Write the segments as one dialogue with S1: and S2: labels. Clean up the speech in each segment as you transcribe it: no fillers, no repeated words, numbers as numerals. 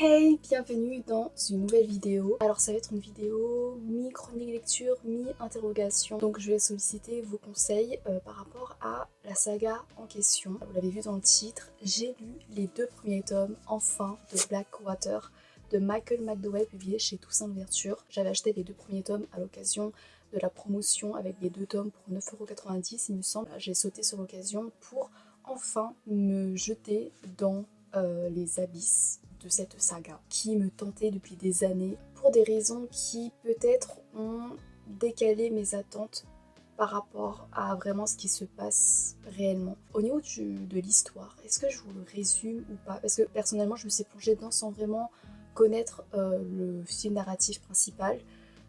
S1: Hey, bienvenue dans une nouvelle vidéo. Alors ça va être une vidéo mi-chronique lecture, mi-interrogation. Donc je vais solliciter vos conseils par rapport à la saga en question. Vous l'avez vu dans le titre, j'ai lu les 2 premiers tomes enfin de Blackwater de Michael McDowell publié chez Toussaint Louverture. J'avais acheté les 2 premiers tomes à l'occasion de la promotion avec les 2 tomes pour 9,90 € il me semble. J'ai sauté sur l'occasion pour enfin me jeter dans les abysses de cette saga qui me tentait depuis des années pour des raisons qui peut-être ont décalé mes attentes par rapport à vraiment ce qui se passe réellement. Au niveau de l'histoire, est-ce que je vous le résume ou pas? Parce que personnellement je me suis plongée dedans sans vraiment connaître le fil narratif principal.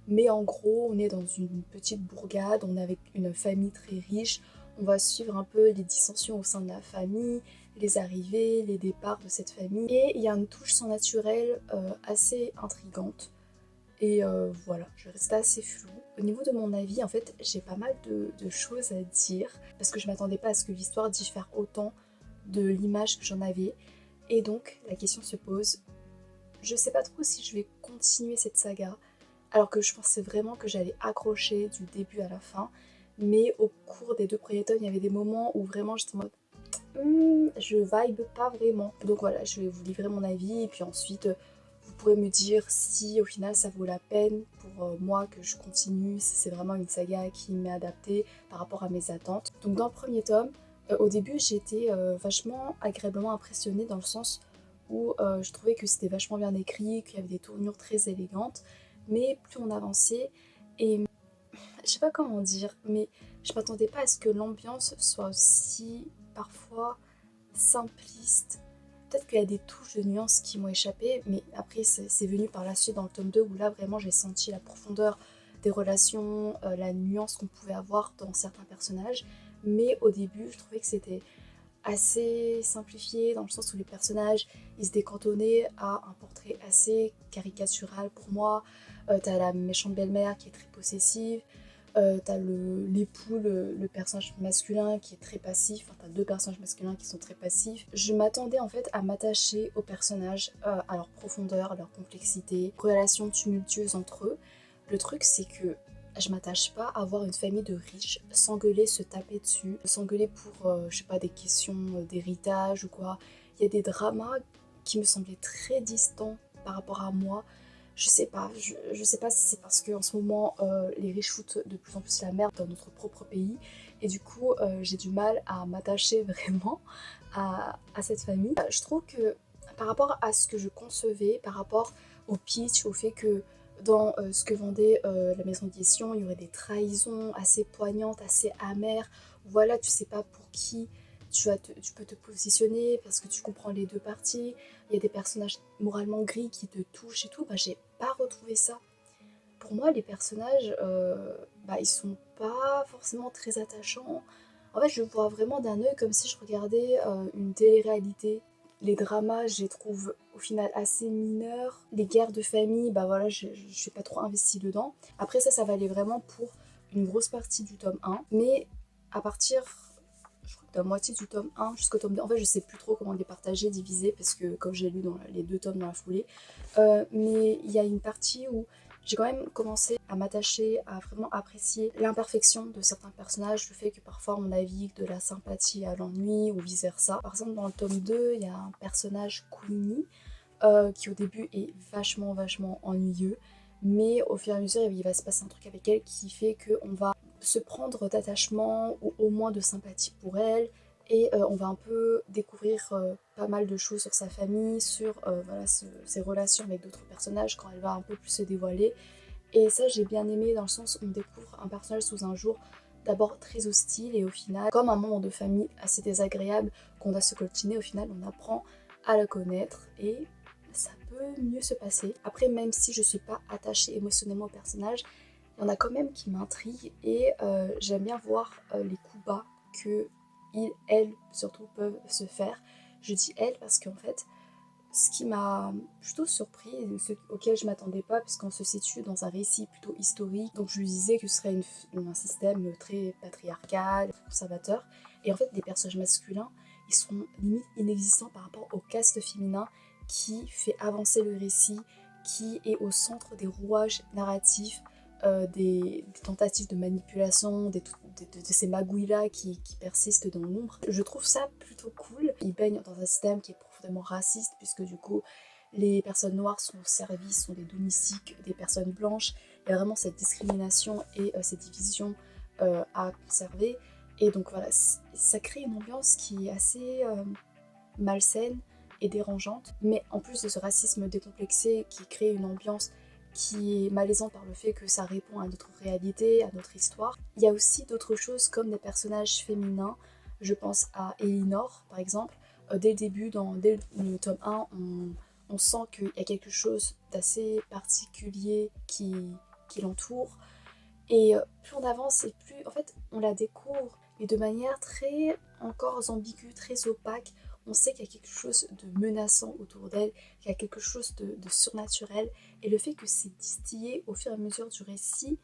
S1: Mais en gros, on est dans une petite bourgade, on est avec une famille très riche, on va suivre un peu les dissensions au sein de la famille, les arrivées, les départs de cette famille. Et il y a une touche sans naturel assez intrigante. Et voilà, je reste assez floue. Au niveau de mon avis, en fait, j'ai pas mal de choses à dire, parce que je m'attendais pas à ce que l'histoire diffère autant de l'image que j'en avais. Et donc, la question se pose, je sais pas trop si je vais continuer cette saga, alors que je pensais vraiment que j'allais accrocher du début à la fin. Mais au cours des 2 premiers tomes, il y avait des moments où vraiment j'étais en mode je vibe pas vraiment. Donc voilà, je vais vous livrer mon avis et puis ensuite vous pourrez me dire si au final ça vaut la peine pour moi que je continue, si c'est vraiment une saga qui m'est adaptée par rapport à mes attentes. Donc dans le premier tome, au début j'étais vachement agréablement impressionnée dans le sens où je trouvais que c'était vachement bien écrit, qu'il y avait des tournures très élégantes, mais plus on avançait et je sais pas comment dire, mais je m'attendais pas à ce que l'ambiance soit aussi parfois simpliste. Peut-être qu'il y a des touches de nuances qui m'ont échappé, mais après c'est venu par la suite dans le tome 2 où là vraiment j'ai senti la profondeur des relations, la nuance qu'on pouvait avoir dans certains personnages. Mais au début je trouvais que c'était assez simplifié dans le sens où les personnages ils se décantonnaient à un portrait assez caricatural pour moi. T'as la méchante belle-mère qui est très possessive, t'as l'époux, le personnage masculin qui est très passif, enfin t'as 2 personnages masculins qui sont très passifs. Je m'attendais en fait à m'attacher aux personnages, à leur profondeur, à leur complexité, relations tumultueuses entre eux. Le truc c'est que je m'attache pas à voir une famille de riches s'engueuler, se taper dessus, s'engueuler pour, je sais pas, des questions d'héritage ou quoi. Il y a des dramas qui me semblaient très distants par rapport à moi. Je sais pas si c'est parce qu'en ce moment les riches foutent de plus en plus la merde dans notre propre pays et du coup j'ai du mal à m'attacher vraiment à cette famille. Je trouve que par rapport à ce que je concevais, par rapport au pitch, au fait que dans ce que vendait la maison d'édition, il y aurait des trahisons assez poignantes, assez amères. Voilà, tu sais pas pour qui tu peux te positionner parce que tu comprends les 2 parties. Il y a des personnages moralement gris qui te touchent et tout. Bah, j'ai pas retrouvé ça. Pour moi, les personnages, bah, ils sont pas forcément très attachants. En fait, je vois vraiment d'un œil comme si je regardais une télé-réalité. Les dramas, je les trouve au final assez mineurs. Les guerres de famille, bah voilà, je suis pas trop investie dedans. Après ça valait vraiment pour une grosse partie du tome 1. Mais à partir, je crois que de la moitié du tome 1 jusqu'au tome 2, en fait je sais plus trop comment les partager, diviser, parce que comme j'ai lu dans les 2 tomes dans la foulée, mais il y a une partie où j'ai quand même commencé à m'attacher, à vraiment apprécier l'imperfection de certains personnages, le fait que parfois on navigue de la sympathie à l'ennui ou vice versa. Par exemple dans le tome 2, il y a un personnage Queenie qui au début est vachement ennuyeux, mais au fur et à mesure il va se passer un truc avec elle qui fait qu'on va se prendre d'attachement ou au moins de sympathie pour elle et on va un peu découvrir pas mal de choses sur sa famille, sur voilà, ses relations avec d'autres personnages quand elle va un peu plus se dévoiler. Et ça j'ai bien aimé dans le sens où on découvre un personnage sous un jour d'abord très hostile et au final, comme un moment de famille assez désagréable qu'on doit se coltiner, au final on apprend à le connaître et ça peut mieux se passer. Après, même si je suis pas attachée émotionnellement au personnage, il y en a quand même qui m'intriguent et j'aime bien voir les coups bas que elles surtout peuvent se faire. Je dis elles parce qu'en fait, ce qui m'a plutôt surpris et ce auquel je m'attendais pas puisqu'on se situe dans un récit plutôt historique, donc je lui disais que ce serait un système très patriarcal, conservateur, et en fait les personnages masculins ils sont limite inexistants par rapport au cast féminin qui fait avancer le récit, qui est au centre des rouages narratifs, des tentatives de manipulation, de ces magouilles-là qui persistent dans l'ombre. Je trouve ça plutôt cool. Il baigne dans un système qui est profondément raciste, puisque du coup, les personnes noires sont au service, sont des domestiques des personnes blanches. Il y a vraiment cette discrimination et cette division à conserver. Et donc voilà, ça crée une ambiance qui est assez malsaine et dérangeante. Mais en plus de ce racisme décomplexé qui crée une ambiance qui est malaisante par le fait que ça répond à notre réalité, à notre histoire, il y a aussi d'autres choses comme des personnages féminins. Je pense à Elinor par exemple. Dès le début, dès le tome 1, on sent qu'il y a quelque chose d'assez particulier qui l'entoure. Et plus on avance et plus en fait on la découvre, mais de manière très encore ambiguë, très opaque. On sait qu'il y a quelque chose de menaçant autour d'elle, qu'il y a quelque chose de surnaturel. Et le fait que c'est distillé au fur et à mesure du récit,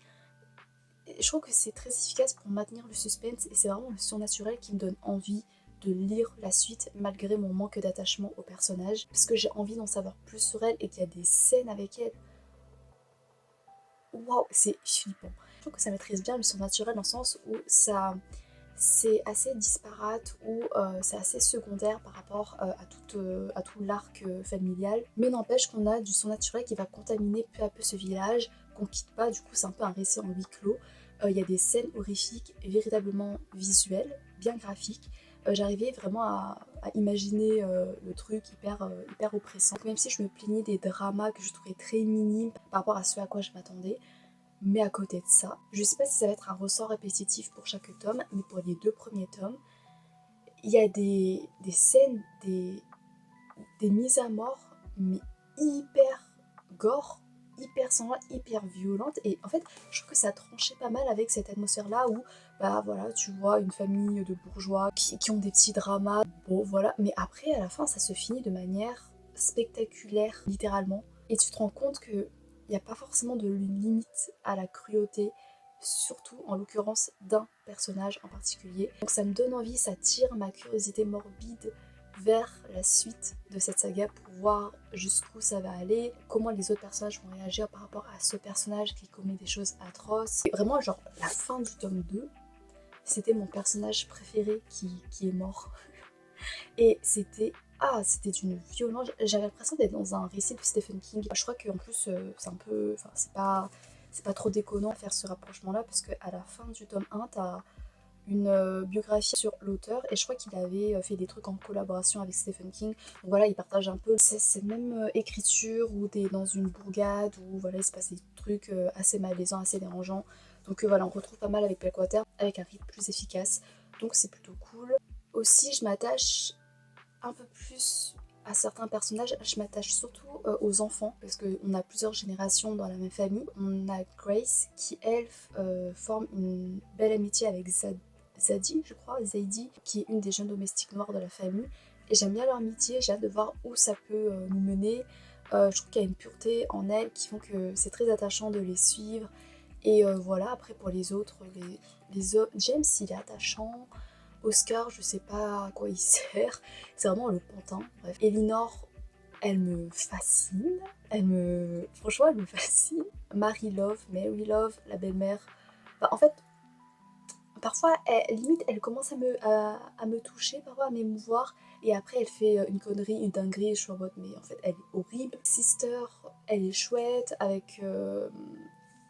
S1: je trouve que c'est très efficace pour maintenir le suspense. Et c'est vraiment le surnaturel qui me donne envie de lire la suite malgré mon manque d'attachement au personnage. Parce que j'ai envie d'en savoir plus sur elle et qu'il y a des scènes avec elle. Waouh, c'est flippant. Je trouve que ça maîtrise bien le surnaturel dans le sens où c'est assez disparate ou c'est assez secondaire par rapport à tout l'arc familial. Mais n'empêche qu'on a du surnaturel qui va contaminer peu à peu ce village, qu'on quitte pas, du coup c'est un peu un récit en huis clos. Il y a des scènes horrifiques, véritablement visuelles, bien graphiques. J'arrivais vraiment à imaginer le truc hyper oppressant. Donc, même si je me plaignais des dramas que je trouvais très minimes par rapport à ce à quoi je m'attendais, mais à côté de ça, je sais pas si ça va être un ressort répétitif pour chaque tome, mais pour les 2 premiers tomes, il y a des scènes, des mises à mort, mais hyper gore, hyper sanglantes, hyper violentes. Et en fait, je trouve que ça tranchait pas mal avec cette atmosphère-là où, bah voilà, tu vois une famille de bourgeois qui ont des petits dramas, bon voilà. Mais après, à la fin, ça se finit de manière spectaculaire, littéralement. Et tu te rends compte que il n'y a pas forcément de limite à la cruauté, surtout en l'occurrence d'un personnage en particulier. Donc ça me donne envie, ça tire ma curiosité morbide vers la suite de cette saga pour voir jusqu'où ça va aller, comment les autres personnages vont réagir par rapport à ce personnage qui commet des choses atroces. Et vraiment, genre, la fin du tome 2, c'était mon personnage préféré qui est mort. Et c'était d'une violence. J'avais l'impression d'être dans un récit de Stephen King. Je crois qu'en plus, c'est un peu. Enfin, c'est pas trop déconnant de faire ce rapprochement-là, parce qu'à la fin du tome 1, t'as une biographie sur l'auteur, et je crois qu'il avait fait des trucs en collaboration avec Stephen King. Donc voilà, il partage un peu cette même écriture où t'es dans une bourgade, où voilà, il se passe des trucs assez malaisants, assez dérangeants. Donc voilà, on retrouve pas mal avec Blackwater, avec un rythme plus efficace. Donc c'est plutôt cool. Aussi, je m'attache un peu plus à certains personnages. Je m'attache surtout aux enfants, parce qu'on a plusieurs générations dans la même famille. On a Grace qui, elle, forme une belle amitié avec Zadie, je crois, Zadie, qui est une des jeunes domestiques noires de la famille. Et j'aime bien leur amitié, j'ai hâte de voir où ça peut nous mener. Je trouve qu'il y a une pureté en elles qui font que c'est très attachant de les suivre. Et voilà, après pour les autres, les autres, James il est attachant. Oscar, je sais pas à quoi il sert, c'est vraiment le pantin. Bref, Elinor, elle me fascine, franchement, elle me fascine. Mary Love, la belle-mère. Bah, en fait, parfois, limite, elle commence à me toucher, parfois à m'émouvoir, et après, elle fait une connerie, une dinguerie, et je suis en mode, mais en fait, elle est horrible. Sister, elle est chouette, avec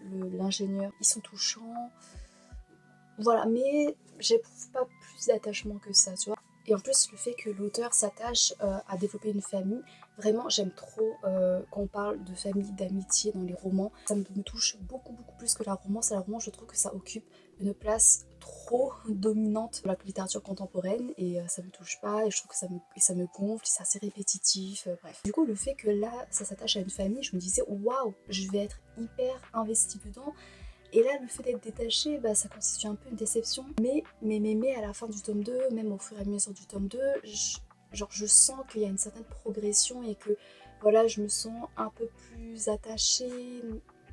S1: l'ingénieur, ils sont touchants. Voilà, mais j'éprouve pas plus d'attachement que ça, tu vois. Et en plus, le fait que l'auteur s'attache à développer une famille, vraiment, j'aime trop quand on parle de famille, d'amitié dans les romans. Ça me touche beaucoup plus que la romance. La romance, je trouve que ça occupe une place trop dominante dans la littérature contemporaine, et ça me touche pas, et je trouve que ça me gonfle, c'est assez répétitif, bref. Du coup, le fait que là, ça s'attache à une famille, je me disais, waouh, je vais être hyper investie dedans. Et là, le fait d'être détaché, bah, ça constitue un peu une déception. Mais à la fin du tome 2, même au fur et à mesure du tome 2, je sens qu'il y a une certaine progression, et que voilà, je me sens un peu plus attachée,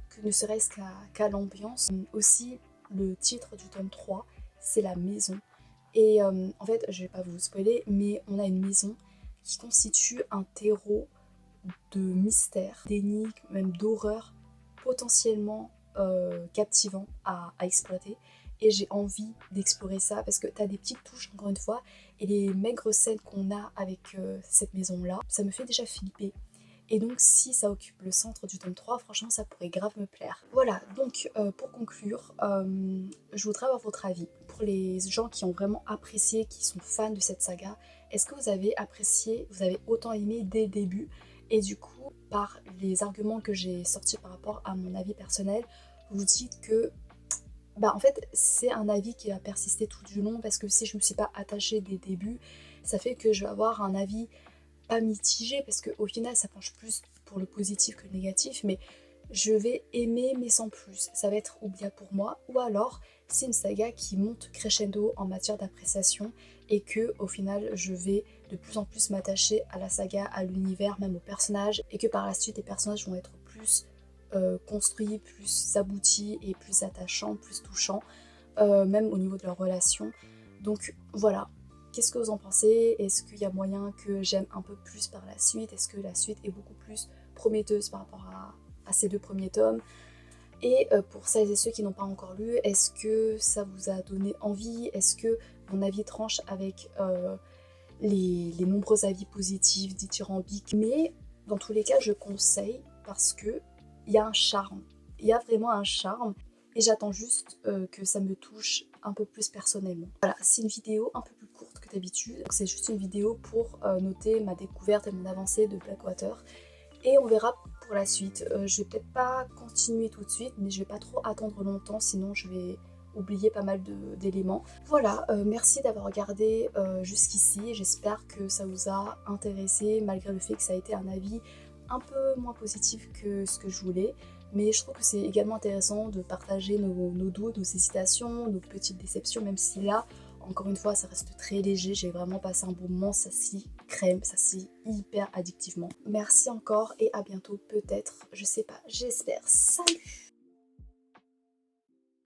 S1: que ne serait-ce qu'à l'ambiance. Aussi, le titre du tome 3, c'est la maison. Et en fait, je vais pas vous spoiler, mais on a une maison qui constitue un terreau de mystère, d'énigmes, même d'horreur potentiellement captivant à exploiter. Et j'ai envie d'explorer ça parce que t'as des petites touches, encore une fois, et les maigres scènes qu'on a avec cette maison-là, ça me fait déjà flipper. Et donc si ça occupe le centre du tome 3, franchement ça pourrait grave me plaire. Voilà, donc pour conclure, je voudrais avoir votre avis. Pour les gens qui ont vraiment apprécié, qui sont fans de cette saga, est-ce que vous avez apprécié, vous avez autant aimé dès le début? Et du coup, par les arguments que j'ai sortis par rapport à mon avis personnel, vous dites que en fait, c'est un avis qui va persister tout du long parce que si je me suis pas attachée dès le début, ça fait que je vais avoir un avis pas mitigé parce qu'au final ça penche plus pour le positif que le négatif, mais je vais aimer mais sans plus. Ça va être oubliable pour moi, ou alors c'est une saga qui monte crescendo en matière d'appréciation et que au final je vais de plus en plus m'attacher à la saga, à l'univers, même aux personnages, et que par la suite les personnages vont être plus construits, plus aboutis et plus attachants, plus touchants, même au niveau de leurs relations. Donc voilà. Qu'est-ce que vous en pensez? Est-ce qu'il y a moyen que j'aime un peu plus par la suite? Est-ce que la suite est beaucoup plus prometteuse par rapport à ces 2 premiers tomes? Et pour celles et ceux qui n'ont pas encore lu, est-ce que ça vous a donné envie? Est-ce que mon avis tranche avec les nombreux avis positifs, dithyrambiques? Mais dans tous les cas, je conseille parce que il y a un charme. Il y a vraiment un charme. Et j'attends juste que ça me touche un peu plus personnellement. Voilà, c'est une vidéo un peu plus courte que d'habitude. C'est juste une vidéo pour noter ma découverte et mon avancée de Blackwater. Et on verra pour la suite. Je vais peut-être pas continuer tout de suite, mais je vais pas trop attendre longtemps, sinon je vais oublier pas mal d'éléments. Voilà, merci d'avoir regardé jusqu'ici. J'espère que ça vous a intéressé, malgré le fait que ça a été un avis un peu moins positif que ce que je voulais. Mais je trouve que c'est également intéressant de partager nos doutes, nos hésitations, nos petites déceptions, même si là, encore une fois, ça reste très léger. J'ai vraiment passé un bon moment, ça s'y crème, ça s'y hyper addictivement. Merci encore et à bientôt peut-être, je sais pas, j'espère. Salut!